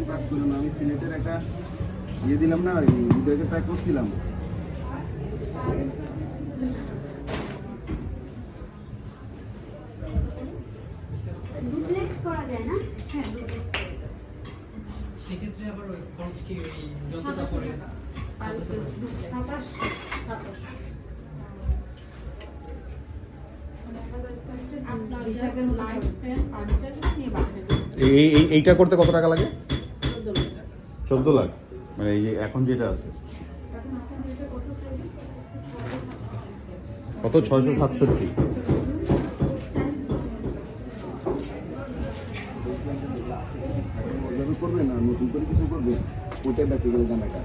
কাজ করি না, আমি সিলেটের একটা ইয়ে দিলাম না, ভিডিওকে ট্রাই করছিলাম। ডুপ্লেক্স করা যায় না? হ্যাঁ, সেক্ষেত্রে আবার ওই খরচ কি ওই যতটা পড়ে 27 আপনার লাইট ফ্যান ফার্নিচার নিয়ে বাসায় এইটা করতে কত টাকা লাগে? 14 লাখ টাকা। 14 লাখ, মানে এই যে এখন যেটা আছে কত? 667। করবে না, নতুন করে কিছু করবে, ওইটাই বেঁচে গেলে জানাটা।